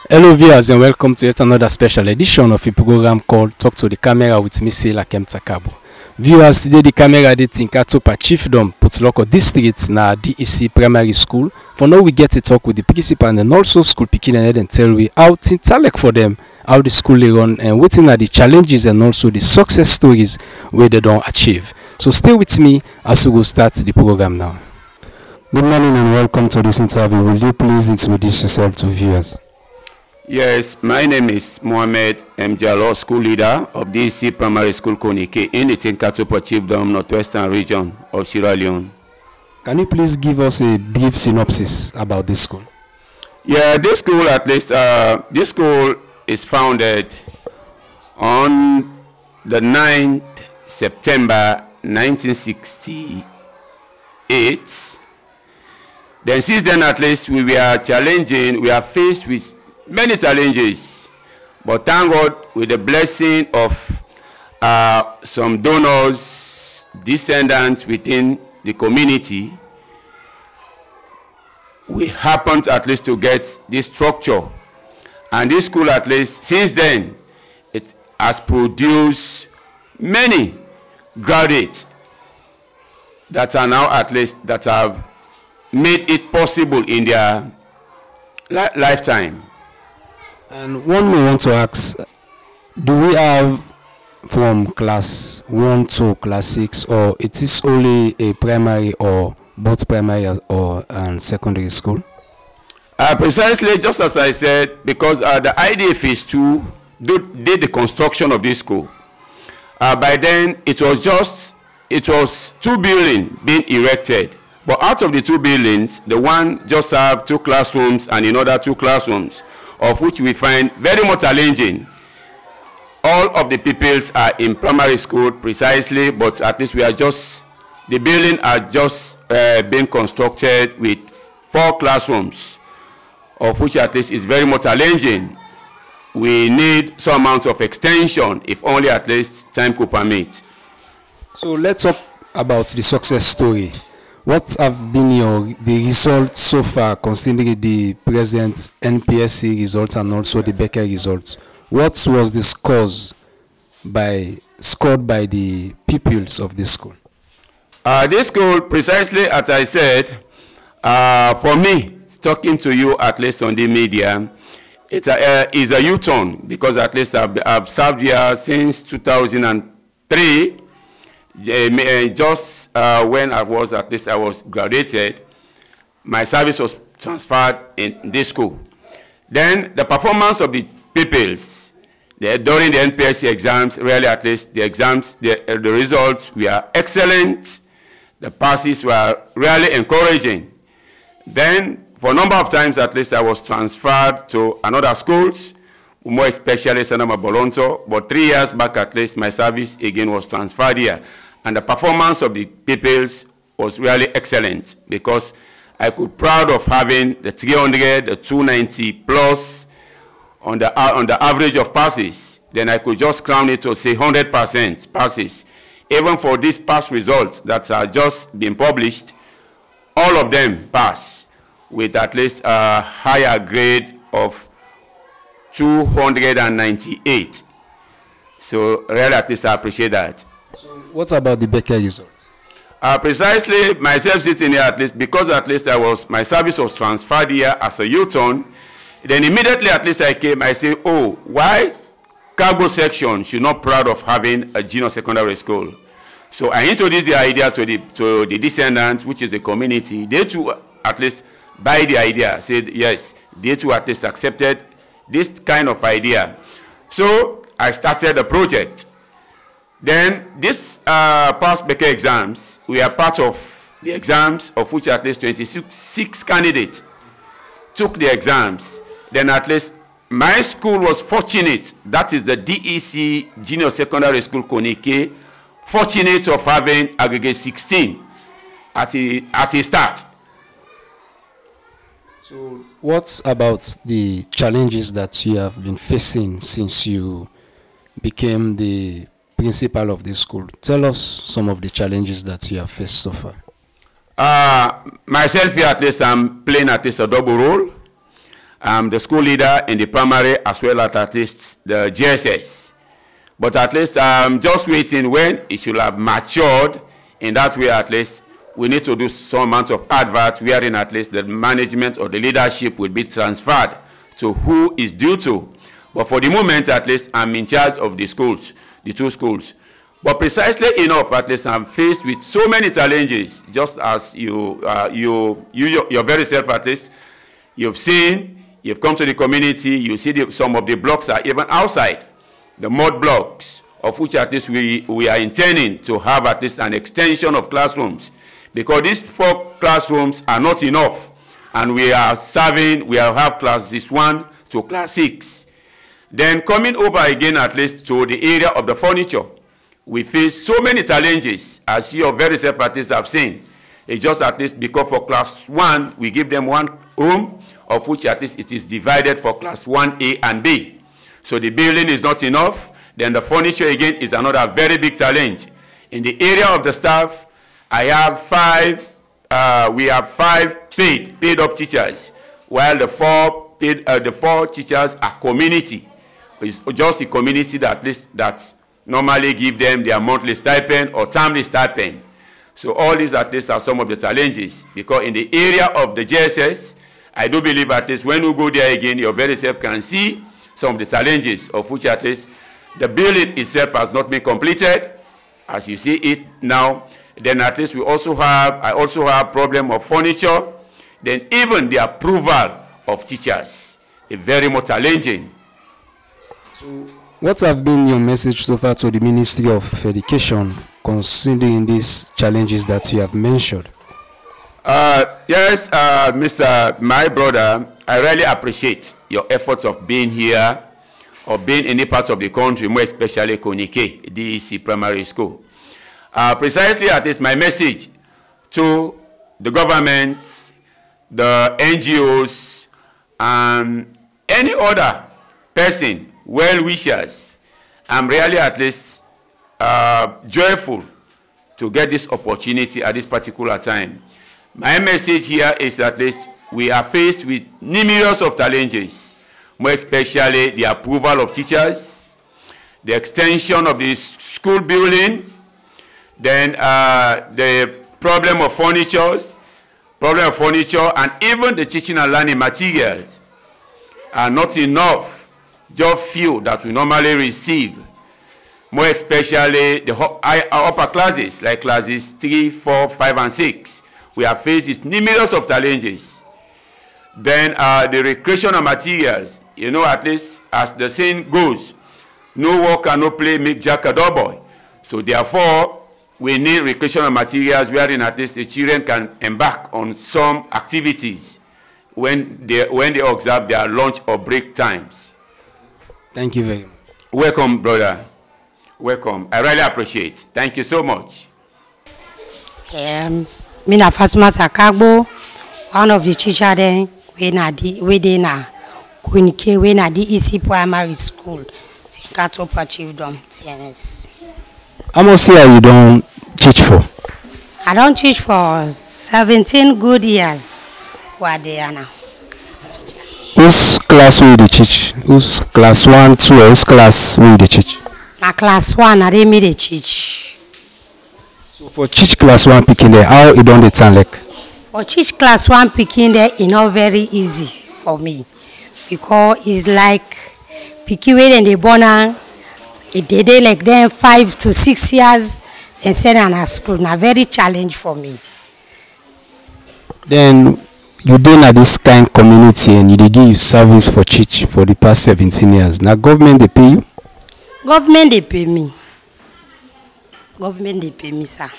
Hello viewers and welcome to yet another special edition of a program called Talk to the Camera with me, Scyll Akempta-Kargbo. Viewers, today the camera D.E.C Tainkatopia Chiefdom puts local district na D.E.C primary school. For now we get to talk with the principal and also school picking and tell we how things like for them, how the school they run and what are the challenges and also the success stories where they don't achieve. So stay with me as we go start the program now. Good morning and welcome to this interview. Will you please introduce yourself to viewers? Yes, my name is Mohammed M. Jallo, school leader of D.E.C Primary School Konikay in the Tainkatopia Chiefdom, Northwestern region of Sierra Leone. Can you please give us a brief synopsis about this school? Yeah, this school this school is founded on the 9th September 1968. Then since then at least we are faced with many challenges, but thank God with the blessing of some donors, descendants within the community, we happened at least to get this structure. And this school at least, since then, it has produced many graduates that are now at least, that have made it possible in their lifetime. And one may want to ask, do we have from class 1 to class 6, or it is only a primary or both primary or secondary school? Precisely, just as I said, because the IDA phase 2 did the construction of this school. By then, it was 2 buildings being erected. But out of the 2 buildings, the one just have 2 classrooms and another 2 classrooms, of which we find very much challenging. All of the pupils are in primary school precisely, but at least the building are just being constructed with 4 classrooms, of which at least is very much challenging. We need some amount of extension, if only at least time could permit. So let's talk about the success story. What have been the results so far, considering the present NPSC results and also the Becker results? What was the scored by the pupils of this school? This school, precisely as I said, for me, talking to you at least on the media, it is a U-turn, because at least I've served here since 2003. Just when I was graduated, my service was transferred in this school. Then the performance of the pupils during the NPSC exams, really at least the results were excellent. The passes were really encouraging. Then for a number of times at least I was transferred to another schools, more especially Sanama Bolonto, but 3 years back at least my service again was transferred here. And the performance of the pupils was really excellent, because I could proud of having the 300, the 290 plus on the average of passes. Then I could just crown it to say 100% passes. Even for these past results that are just being published, all of them pass with at least a higher grade of 298. So really at least I appreciate that. So what about the Becker result? Precisely, myself sitting here at least, because at least my service was transferred here as a U-turn. Then immediately at least I came, I said, oh, why Cargo section should not proud of having a junior secondary school? So I introduced the idea to the descendants, which is the community. They too at least buy the idea, said yes, they too at least accepted this kind of idea. So I started the project. Then this past Becker exams, we are part of the exams, of which at least 26 candidates took the exams. Then at least my school was fortunate, that is the D.E.C Junior Secondary School Konikay, fortunate of having aggregate 16 at a start. So what about the challenges that you have been facing since you became the principal of the school? Tell us some of the challenges that you have faced so far. Myself here, at least I'm playing at least a double role. the school leader in the primary as well as at least the GSS. But at least I'm just waiting when it should have matured in that way. At least we need to do some amount of advert wherein at least the management or the leadership will be transferred to who is due to. But for the moment, at least I'm in charge of the schools, the two schools. But precisely enough, at least I'm faced with so many challenges, just as you very self at least, you've seen, you've come to the community, you see some of the blocks are even outside, the mud blocks, of which at least we are intending to have at least an extension of classrooms, because these 4 classrooms are not enough, and we have classes 1 to class 6. Then coming over again at least to the area of the furniture, we face so many challenges, as your very self at least have seen. It's just at least because for class 1, we give them 1 room, of which at least it is divided for class 1A and B. So the building is not enough. Then the furniture again is another very big challenge. In the area of the staff, I have 5, we have 5 paid up teachers, while the 4 teachers are community. It's just the community that at least that normally give them their monthly stipend or timely stipend. So all these at least are some of the challenges, because in the area of the JSS, I do believe at least when we go there again, your very self can see some of the challenges, of which at least the building itself has not been completed, as you see it now. Then at least I also have problem of furniture, then even the approval of teachers, is very much challenging. So what have been your message so far to the Ministry of Education considering these challenges that you have mentioned? Yes, my brother, I really appreciate your efforts of being here or being in any parts of the country, more especially Konikay, D.E.C primary school. Precisely at this, my message to the government, the NGOs, and any other person, well-wishers, I'm really at least joyful to get this opportunity at this particular time. My message here is at least we are faced with numerous of challenges, more especially the approval of teachers, the extension of the school building, then the problem of furniture, and even the teaching and learning materials are not enough, just few that we normally receive, more especially the upper classes, like classes 3, 4, 5, and 6. We are faced with numerous of challenges. Then the recreational materials, you know, at least as the saying goes, no work and no play make Jack a dull boy. So therefore, we need recreational materials wherein at least the children can embark on some activities when they observe their lunch or break times. Thank you very much. Welcome, brother. Welcome. I really appreciate. Thank you so much. Me na Fatima Kargbo, one of the teachers then we na Konikay, we na D.E.C primary school, Tainkatopia Chiefdom, TNS. How much years you don't teach for? I don't teach for 17 good years. What they are now? Whose class will you teach? Whose class 1, 2, or whose class will you teach? Na class 1, I didn't mean to teach. So for teach class 1 picking there, how it don't sound like? For teach class 1 picking there, it's not very easy for me, because it's like picking when they born and it did like them 5 to 6 years and send them to school. Now very challenge for me. Then you did at this kind community and you give you service for teach for the past 17 years. Now government they pay you? Government they pay me. Government they pay me, sir.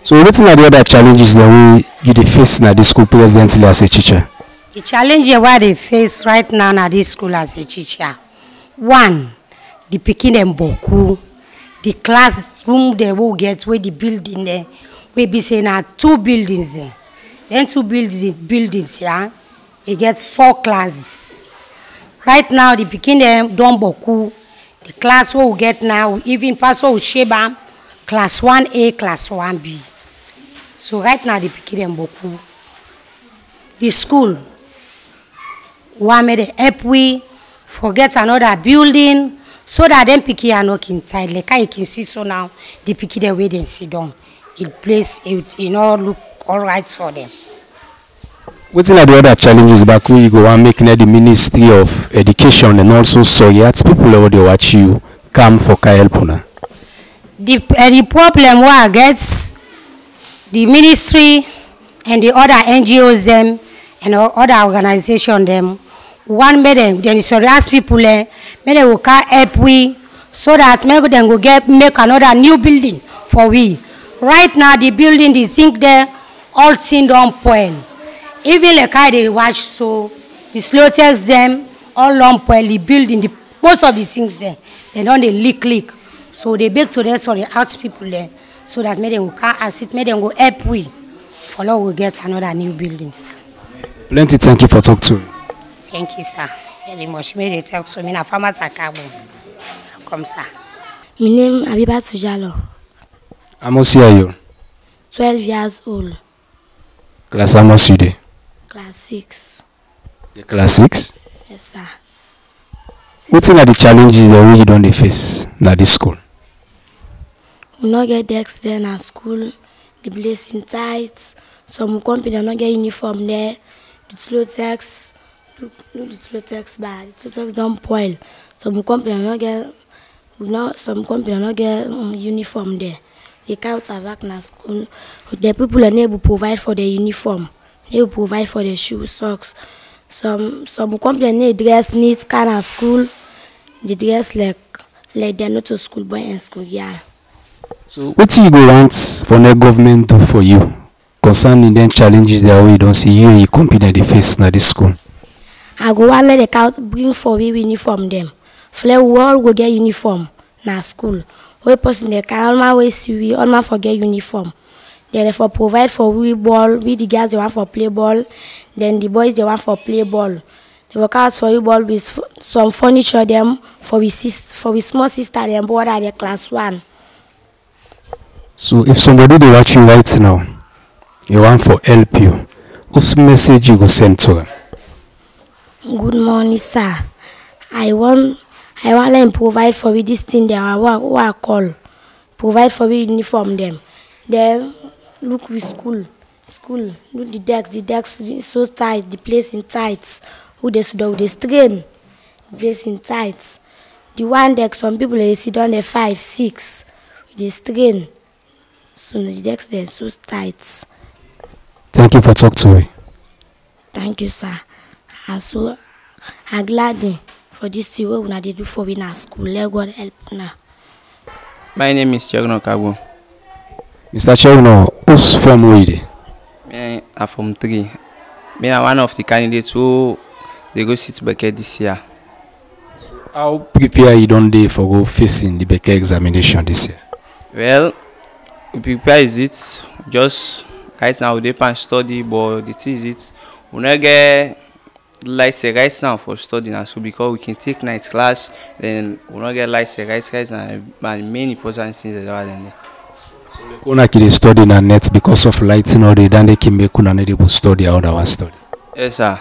So what are the other challenges that you face at the school presently as a teacher? The challenge where they face right now at this school as a teacher. 1, the picking them boku, the classroom they will get where the building there, we be saying 2 buildings there. Then 2 buildings here, they get 4 classes. Right now the picking them don boku, the class we will get now, even pass will sheba, class 1A, class 1B. So right now the picking them boku. The school, One make they help we forget another building so that them picky are not inside. Like I can see so now the picky the way they sit down. It place it all look all right for them. What's the other challenges back where you go and making the Ministry of Education and also so yet people over there watch you come for help una? The problem where I get the ministry and the other NGOs them and other organization them one make them then sorry ask people make them will help we so that maybe them go make another new building for we. Right now the building the zinc there all thing don't spoil. Even like I they watch so the slow text them all don't spoil the building the most of the things there they don't they leak. So they beg to them sorry ask people there so that maybe they will assist, maybe they will help we for now we get another new buildings. Plenty thank you for talking to me. Thank you, sir. Very much. May they talk so me na farmer Takabo. Come, sir. My name is Abiba Sujalo. How much are you? 12 years old. Class how much you dey? Class 6. The class 6? Yes, sir. What are the challenges that we don't face at this school? We not get desks there at school. The place in tight. Some company not get uniform there. The slow text. Look the slow text bad. The slow text don't spoil. Some company not get uniform there. They can't have work in school. The people are able to provide for the uniform. They will provide for the shoes, socks. Some company need dress neat kind of school. The dress like they're not to school boy and school girl. So what do you go want for the government do for you concerning the challenges that we don't see you and your company they face at this school? I go want let the bring for we uniform them. For we all go get uniform na school. We person they can always see we almost forget uniform. Then for provide for we ball, we the girls they want for play ball, then the boys they want for play ball. They work out for we ball with some furniture them for we small sister them board at the class 1. So if somebody they watch you right now, you want for help you, what's message you go send to them? Good morning, sir. I want them provide for we this thing there. What I call provide for we uniform them. Then look with school. Look the decks so tight. The place in tight. Who they strain. The place in tight. The one deck some people they sit on the 5, 6. They strain. So the decks they're so tight. Thank you for talking to me. Thank you, sir. I'm glad for this thing what we do for in our school. Let God help now. My name is Konikay Tainkatopia. Mr. Chairman, who's from where? I'm from 3. I'm one of the candidates who they go sit Becker this year. How prepare you don't day for go facing the Becker examination this year? Well, we prepare is it just right now they can study, but the thing is it we not get license right now for studying and so because we can take night class, then we not get license right now and many important things that are there. So they can study on net because of lighting or then they can make una able to study how they want study. Yes, sir.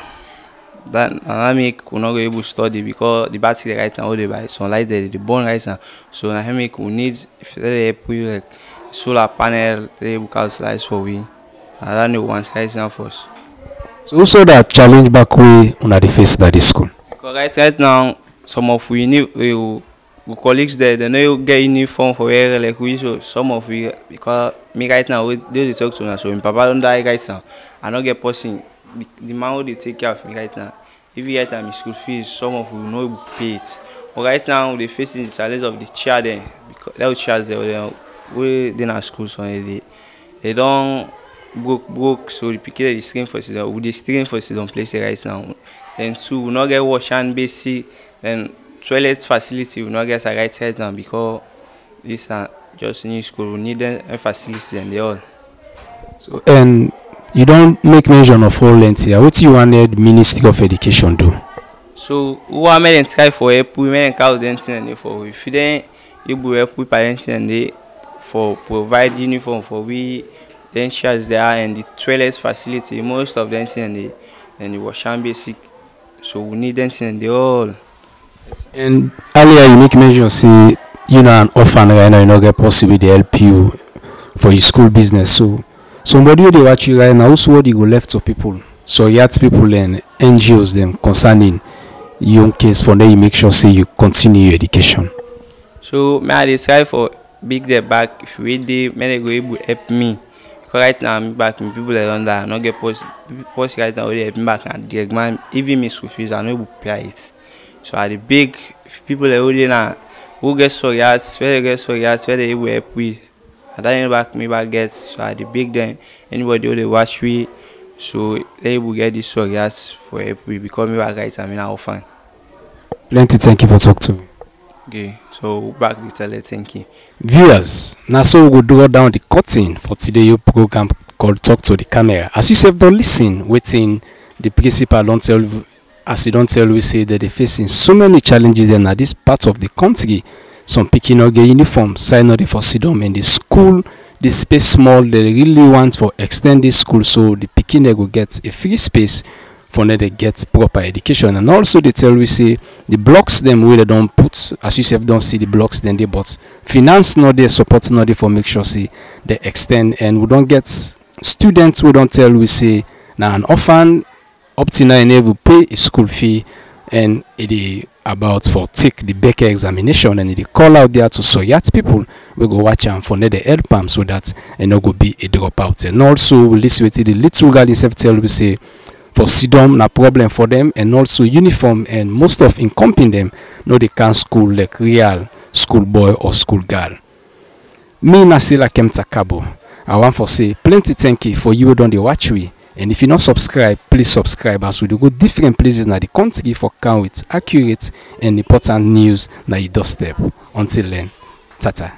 That make we not able to study because the battery right now all they buy some light they burn right now. So that make we need if they put like solar panel they able to lights for we. And that no one right now for us. So who saw that challenge back way on the face that is school? Because right now some of we colleagues there they know get uniform for where like we so some of we because me right now we they talk to us so in papa don't die right now. I not get person the man who they take care of me right now. If you get my school fees, some of you know pay it. But right now they facing the challenge of the chair there because those chairs there we in our school so they don't broke so the picket is stream for season. We the stream for season place right now. Then 2 we not get wash and basic then toilet facility we not get a right side now because this are just new school. We need a facility and they all. So and you don't make mention of all length here. What do you want the Ministry of Education do? So who are made try for help we made call them and for if then you will help with parents and they for provide uniform for we then chairs there and the toilet facility most of them and the wash and basic So we need them in the all. And earlier you make mention say you know an orphan right now, you know get possibly they help you for your school business. So somebody who they watch you right now, also what you go left to people. So yet people and NGOs them concerning young case for them you make sure say you continue your education. So may I decide for big the back if we did may go able to help me. Because right now I'm back in people around that not get post right now they help me back and the man even me school fees I know able to pay it. So at the big people that already now who get so yards, where they get so yards, where they able to help we. And then back me back get so at the big then anybody who they watch we so they will get this so yards for help we because me back right I mean how fine. Plenty thank you for talking to me. Okay, so back the tele thank you. Viewers, now so we will draw down the curtain for today's program called Talk to the Camera. As you say, don't listen, waiting the principal don't tell you, as you don't tell we say that they're facing so many challenges in this part of the country. Some picking not get uniform, sign up for Chiefdom in the school, the space small, they really want for extended school, so the picking they go get a free space for them to get proper education. And also they tell we say the blocks them where they don't put, as you say don't see the blocks then they but finance not there, support not there for make sure say they extend, and we don't get students who don't tell we say now an orphan up to now will pay a school fee and it is about for take the Becker examination, and it call out there to so yet people we go watch and for the help them so that and not go be a dropout. And also we listen to the little girl himself tell we say for Chiefdom na problem for them, and also uniform, and most of incomping them no they can school like real school boy or school girl. Me na Scyll Akempta-Kargbo. I want for say plenty thank you for you don't they watch we. And if you not subscribe, please subscribe as we do go different places in the country for count with accurate and important news na your doorstep. Until then, tata.